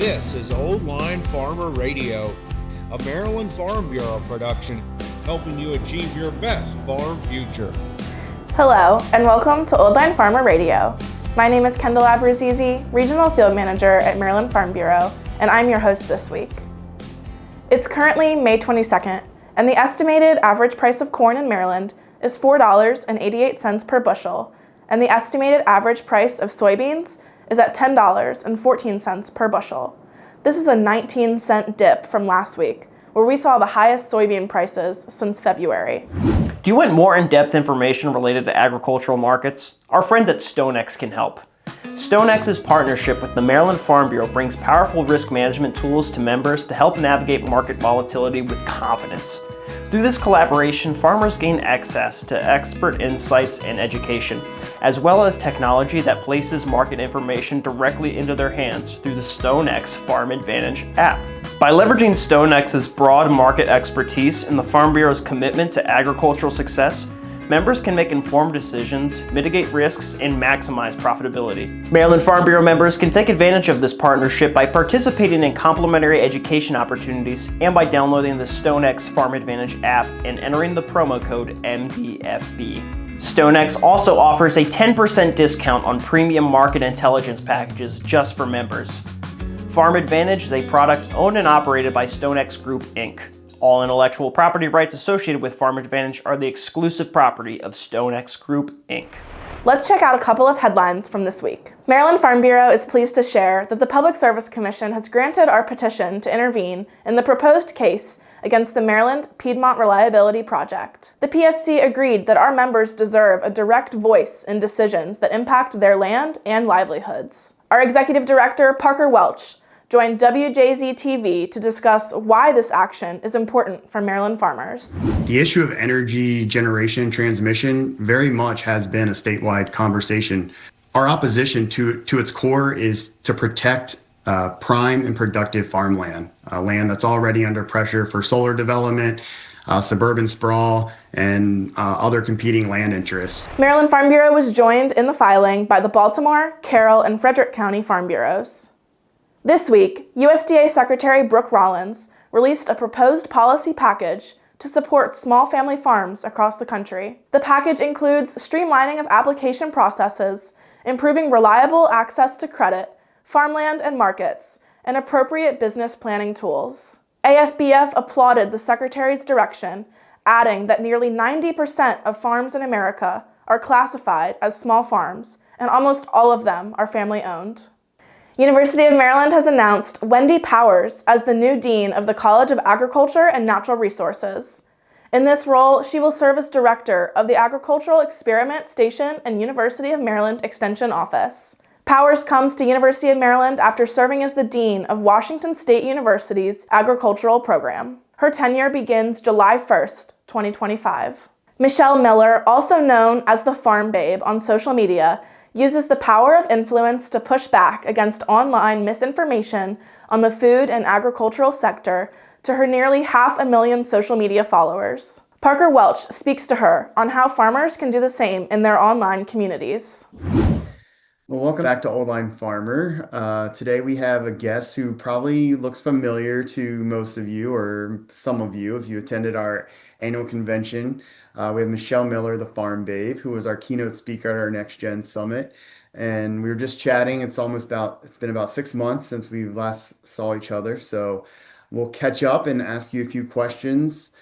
This is Old Line Farmer Radio, a Maryland Farm Bureau production, helping you achieve your best farm future. Hello, and welcome to Old Line Farmer Radio. My name is Kendall Abruzzese, Regional Field Manager at Maryland Farm Bureau, and I'm your host this week. It's currently May 22nd, and the estimated average price of corn in Maryland is $4.88 per bushel, and the estimated average price of soybeans is at $10.14 per bushel. This is a 19-cent dip from last week, where we saw the highest soybean prices since February. Do you want more in-depth information related to agricultural markets? Our friends at StoneX can help. StoneX's partnership with the Maryland Farm Bureau brings powerful risk management tools to members to help navigate market volatility with confidence. Through this collaboration, farmers gain access to expert insights and education, as well as technology that places market information directly into their hands through the StoneX Farm Advantage app. By leveraging StoneX's broad market expertise and the Farm Bureau's commitment to agricultural success, members can make informed decisions, mitigate risks, and maximize profitability. Maryland Farm Bureau members can take advantage of this partnership by participating in complimentary education opportunities and by downloading the StoneX Farm Advantage app and entering the promo code MDFB. StoneX also offers a 10% discount on premium market intelligence packages just for members. Farm Advantage is a product owned and operated by StoneX Group, Inc. All intellectual property rights associated with Farm Advantage are the exclusive property of StoneX Group, Inc. Let's check out a couple of headlines from this week. Maryland Farm Bureau is pleased to share that the Public Service Commission has granted our petition to intervene in the proposed case against the Maryland Piedmont Reliability Project. The PSC agreed that our members deserve a direct voice in decisions that impact their land and livelihoods. Our Executive Director, Parker Welch, joined WJZ-TV to discuss why this action is important for Maryland farmers. The issue of energy generation and transmission very much has been a statewide conversation. Our opposition to its core is to protect prime and productive farmland, land that's already under pressure for solar development, suburban sprawl, and other competing land interests. Maryland Farm Bureau was joined in the filing by the Baltimore, Carroll, and Frederick County Farm Bureaus. This week, USDA Secretary Brooke Rollins released a proposed policy package to support small family farms across the country. The package includes streamlining of application processes, improving reliable access to credit, farmland and markets, and appropriate business planning tools. AFBF applauded the Secretary's direction, adding that nearly 90% of farms in America are classified as small farms, and almost all of them are family-owned. University of Maryland has announced Wendy Powers as the new Dean of the College of Agriculture and Natural Resources. In this role, she will serve as Director of the Agricultural Experiment Station and University of Maryland Extension Office. Powers comes to University of Maryland after serving as the Dean of Washington State University's Agricultural Program. Her tenure begins July 1st, 2025. Michelle Miller, also known as the Farm Babe on social media, uses the power of influence to push back against online misinformation on the food and agricultural sector to her nearly 500,000 social media followers. Parker Welch speaks to her on how farmers can do the same in their online communities. Well, welcome back to Old Line Farmer. Today we have a guest who probably looks familiar to most of you or some of you if you attended our annual convention. We have Michelle Miller, the Farm Babe, who was our keynote speaker at our Next Gen Summit. And we were just chatting. It's been about 6 months since we last saw each other. So we'll catch up and ask you a few questions.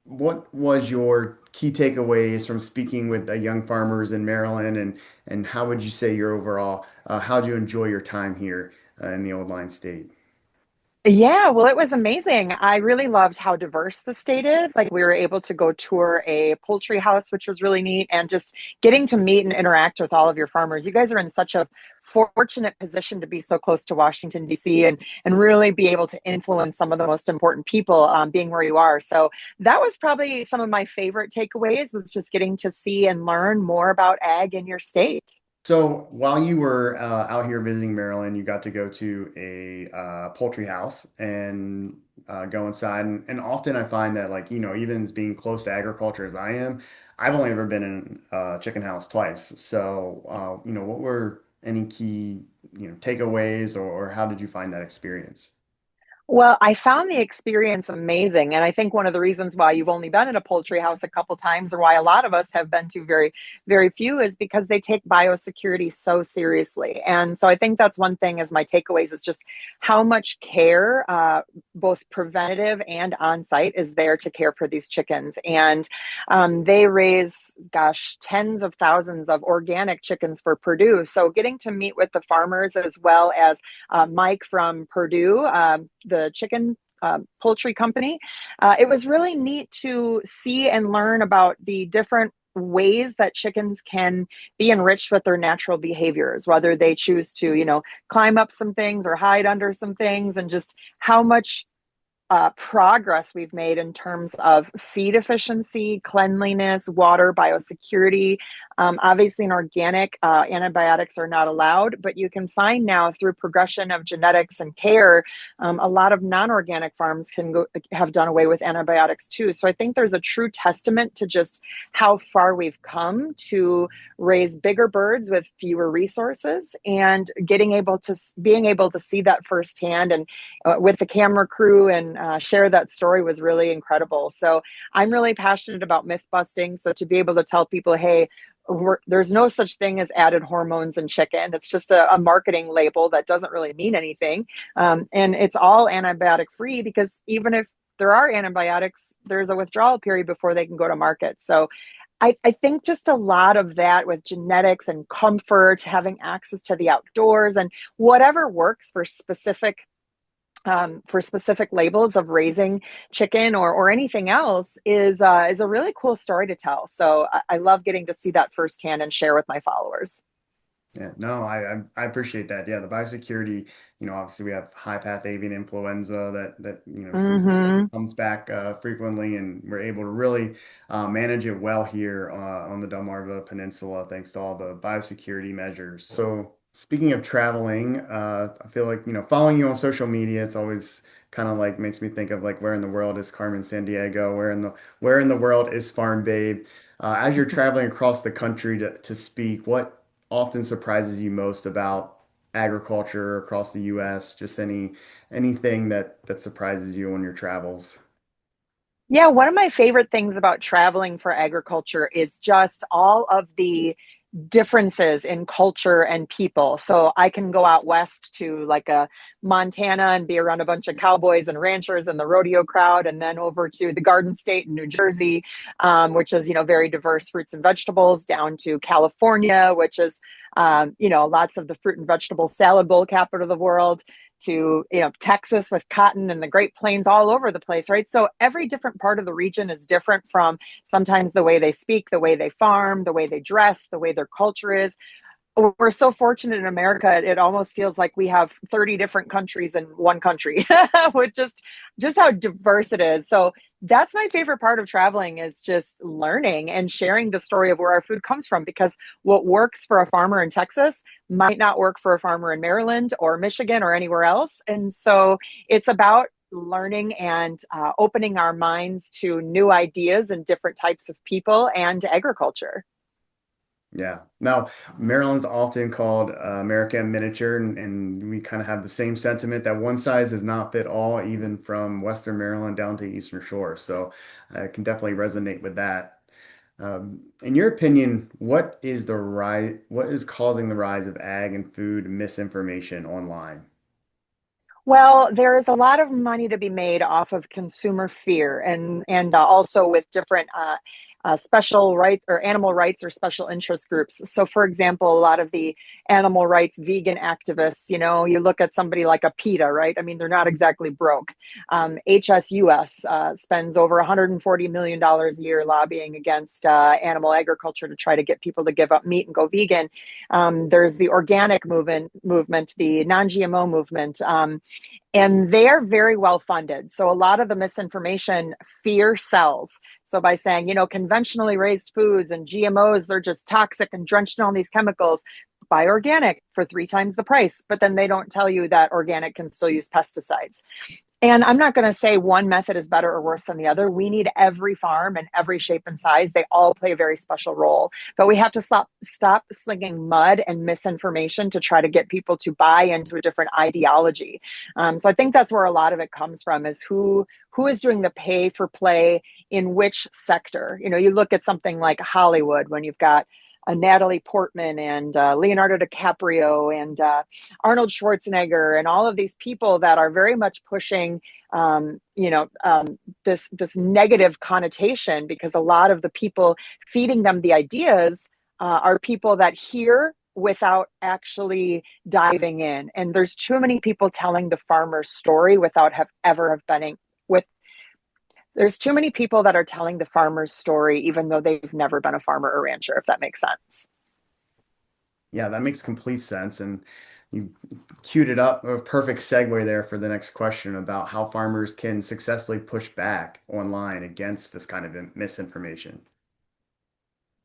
What was your key takeaways from speaking with young farmers in Maryland, and how would you say your overall, how do you enjoy your time here in the Old Line State? Yeah, well, it was amazing. I really loved how diverse the state is. Like, we were able to go tour a poultry house, which was really neat, and just getting to meet and interact with all of your farmers. You guys are in such a fortunate position to be so close to Washington, D.C., and really be able to influence some of the most important people being where you are. So that was probably some of my favorite takeaways, was just getting to see and learn more about ag in your state. So while you were out here visiting Maryland, you got to go to a poultry house and go inside. And often I find that, like, even as being close to agriculture as I am, I've only ever been in a chicken house twice. So, what were any key, takeaways, or how did you find that experience? Well, I found the experience amazing. And I think one of the reasons why you've only been in a poultry house a couple times, or why a lot of us have been to very, very few, is because they take biosecurity so seriously. And so I think that's one thing as my takeaways. It's just how much care, both preventative and on site, is there to care for these chickens. And they raise, gosh, tens of thousands of organic chickens for Purdue. So getting to meet with the farmers as well as Mike from Purdue, the chicken poultry company. It was really neat to see and learn about the different ways that chickens can be enriched with their natural behaviors, whether they choose to, climb up some things or hide under some things, and just how much progress we've made in terms of feed efficiency, cleanliness, water, biosecurity. Obviously, in organic, antibiotics are not allowed, but you can find now through progression of genetics and care, a lot of non-organic farms have done away with antibiotics too. So I think there's a true testament to just how far we've come to raise bigger birds with fewer resources, and being able to see that firsthand, and with the camera crew, and share that story was really incredible. So I'm really passionate about myth busting. So to be able to tell people, hey, there's no such thing as added hormones in chicken. It's just a marketing label that doesn't really mean anything. And it's all antibiotic free, because even if there are antibiotics, there's a withdrawal period before they can go to market. So I think just a lot of that with genetics and comfort, having access to the outdoors, and whatever works for specific labels of raising chicken or anything else is a really cool story to tell. So I love getting to see that firsthand and share with my followers. Yeah, no, I appreciate that. Yeah, the biosecurity, obviously we have high path avian influenza that seems Hmm. comes back frequently, and we're able to really manage it well here on the Delmarva Peninsula thanks to all the biosecurity measures. So speaking of traveling, I feel like, following you on social media, it's always kind of like makes me think of like, where in the world is Carmen Sandiego? Where in the world is Farm Babe? As you're traveling across the country to speak, what often surprises you most about agriculture across the US? Just anything that surprises you on your travels. Yeah, one of my favorite things about traveling for agriculture is just all of the differences in culture and people. So I can go out west to like a Montana and be around a bunch of cowboys and ranchers and the rodeo crowd, and then over to the Garden State in New Jersey, which is very diverse fruits and vegetables, down to California, which is lots of the fruit and vegetable salad bowl capital of the world, to Texas with cotton and the Great Plains, all over the place, right? So every different part of the region is different, from sometimes the way they speak, the way they farm, the way they dress, the way their culture is. We're so fortunate in America, it almost feels like we have 30 different countries in one country with just how diverse it is. So that's my favorite part of traveling, is just learning and sharing the story of where our food comes from, because what works for a farmer in Texas might not work for a farmer in Maryland or Michigan or anywhere else. And so it's about learning and opening our minds to new ideas and different types of people and agriculture. Yeah. Now, Maryland's often called America in miniature, and we kind of have the same sentiment that one size does not fit all, even from Western Maryland down to Eastern Shore. So I can definitely resonate with that. In your opinion, what is causing the rise of ag and food misinformation online? Well, there is a lot of money to be made off of consumer fear, and also with different special rights or animal rights or special interest groups. So, for example, a lot of the animal rights vegan activists, you look at somebody like a PETA, right? I mean, they're not exactly broke. HSUS spends over $140 million a year lobbying against animal agriculture to try to get people to give up meat and go vegan. There's the organic movement, the non-GMO movement. And they are very well funded. So a lot of the misinformation fear sells. So by saying, conventionally raised foods and GMOs, they're just toxic and drenched in all these chemicals, buy organic for 3 times the price. But then they don't tell you that organic can still use pesticides. And I'm not going to say one method is better or worse than the other. We need every farm and every shape and size. They all play a very special role. But we have to stop slinging mud and misinformation to try to get people to buy into a different ideology. So I think that's where a lot of it comes from, is who is doing the pay for play in which sector. You look at something like Hollywood, when you've got Natalie Portman and Leonardo DiCaprio and Arnold Schwarzenegger and all of these people that are very much pushing, this negative connotation, because a lot of the people feeding them the ideas are people that hear without actually diving in. And there's too many people telling the farmer's story without have been with. There's too many people that are telling the farmer's story, even though they've never been a farmer or rancher, if that makes sense. Yeah, that makes complete sense. And you queued it up, a perfect segue there for the next question about how farmers can successfully push back online against this kind of misinformation.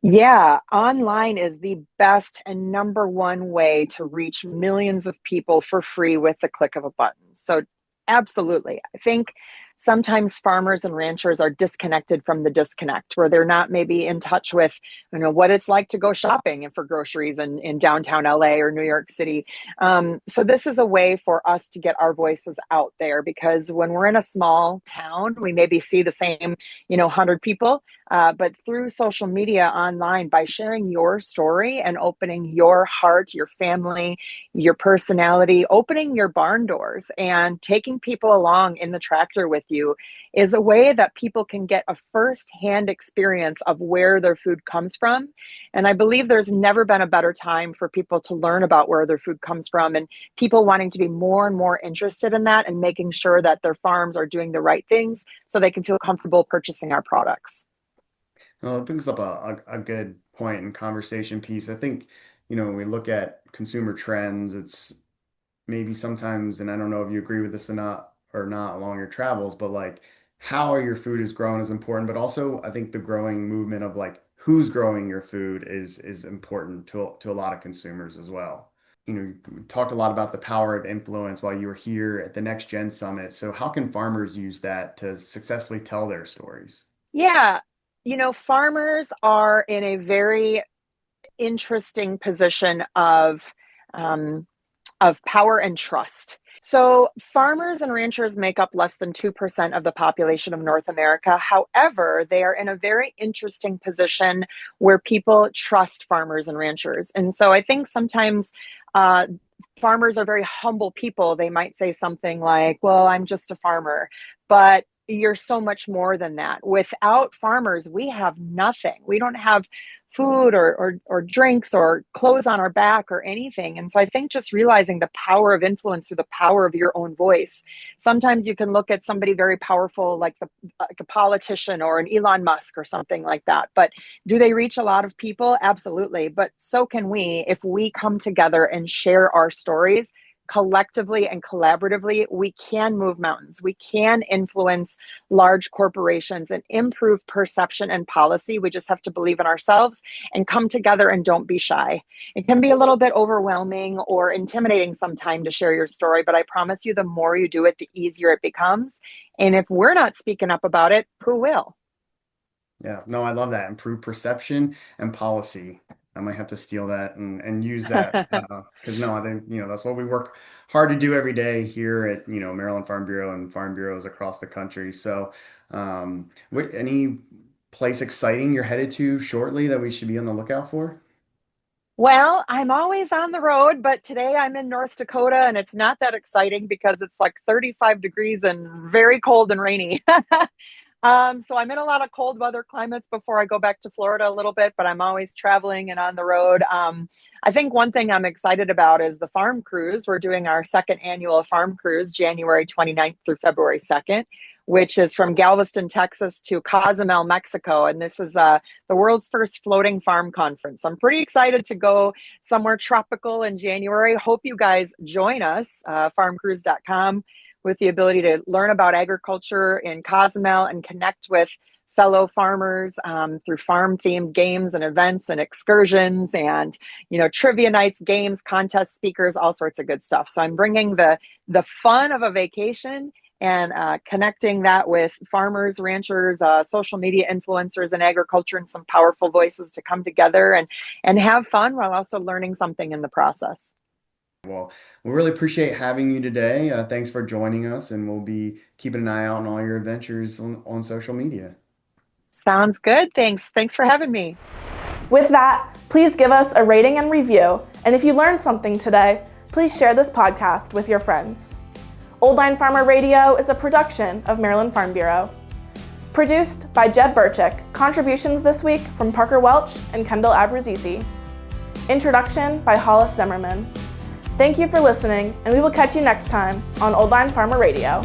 Yeah, online is the best and number one way to reach millions of people for free with the click of a button. So, absolutely. I think sometimes farmers and ranchers are disconnected from the disconnect, where they're not maybe in touch with, what it's like to go shopping and for groceries in downtown LA or New York City. So this is a way for us to get our voices out there, because when we're in a small town, we maybe see the same, 100 people. But through social media online, by sharing your story and opening your heart, your family, your personality, opening your barn doors and taking people along in the tractor with you, is a way that people can get a first-hand experience of where their food comes from. And I believe there's never been a better time for people to learn about where their food comes from, and people wanting to be more and more interested in that and making sure that their farms are doing the right things so they can feel comfortable purchasing our products. Well, it brings up a good point and conversation piece. I think, when we look at consumer trends, it's maybe sometimes, and I don't know if you agree with this or not along your travels, but like how your food is grown is important, but also I think the growing movement of like who's growing your food is important to a lot of consumers as well. We talked a lot about the power of influence while you were here at the Next Gen Summit. So how can farmers use that to successfully tell their stories? Yeah, farmers are in a very interesting position um, of power and trust. So, farmers and ranchers make up less than 2% of the population of North America. However, they are in a very interesting position where people trust farmers and ranchers. And so, I think sometimes uh, farmers are very humble people. They might say something like, "Well, I'm just a farmer." But you're so much more than that. Without farmers, we have nothing. We don't have food or drinks or clothes on our back or anything. And so I think just realizing the power of influence through the power of your own voice. Sometimes you can look at somebody very powerful, like a politician or an Elon Musk or something like that. But do they reach a lot of people? Absolutely. But so can we. If we come together and share our stories collectively and collaboratively, we can move mountains. We can influence large corporations and improve perception and policy. We just have to believe in ourselves and come together, and don't be shy. It can be a little bit overwhelming or intimidating sometimes to share your story, but I promise you, the more you do it, the easier it becomes. And if we're not speaking up about it, who will? Yeah, no, I love that. Improve perception and policy. I might have to steal that and use that because no, I think that's what we work hard to do every day here at Maryland Farm Bureau and farm bureaus across the country. So, what any place exciting you're headed to shortly that we should be on the lookout for? Well, I'm always on the road, but today I'm in North Dakota and it's not that exciting because it's like 35 degrees and very cold and rainy. So I'm in a lot of cold weather climates before I go back to Florida a little bit, but I'm always traveling and on the road. I think one thing I'm excited about is the farm cruise. We're doing our second annual farm cruise, January 29th through February 2nd, which is from Galveston, Texas to Cozumel, Mexico. And this is the world's first floating farm conference. So I'm pretty excited to go somewhere tropical in January. Hope you guys join us, farmcruise.com, with the ability to learn about agriculture in Cozumel and connect with fellow farmers through farm themed games and events and excursions and trivia nights, games, contest speakers, all sorts of good stuff. So I'm bringing the fun of a vacation and connecting that with farmers, ranchers, social media influencers in agriculture, and some powerful voices to come together and have fun while also learning something in the process. Well, we really appreciate having you today. Thanks for joining us, and we'll be keeping an eye out on all your adventures on social media. Sounds good. Thanks for having me. With that, please give us a rating and review. And if you learned something today, please share this podcast with your friends. Old Line Farmer Radio is a production of Maryland Farm Bureau. Produced by Jeb Burchick, contributions this week from Parker Welch and Kendall Abrazizi. Introduction by Hollis Zimmerman. Thank you for listening, and we will catch you next time on Old Line Farmer Radio.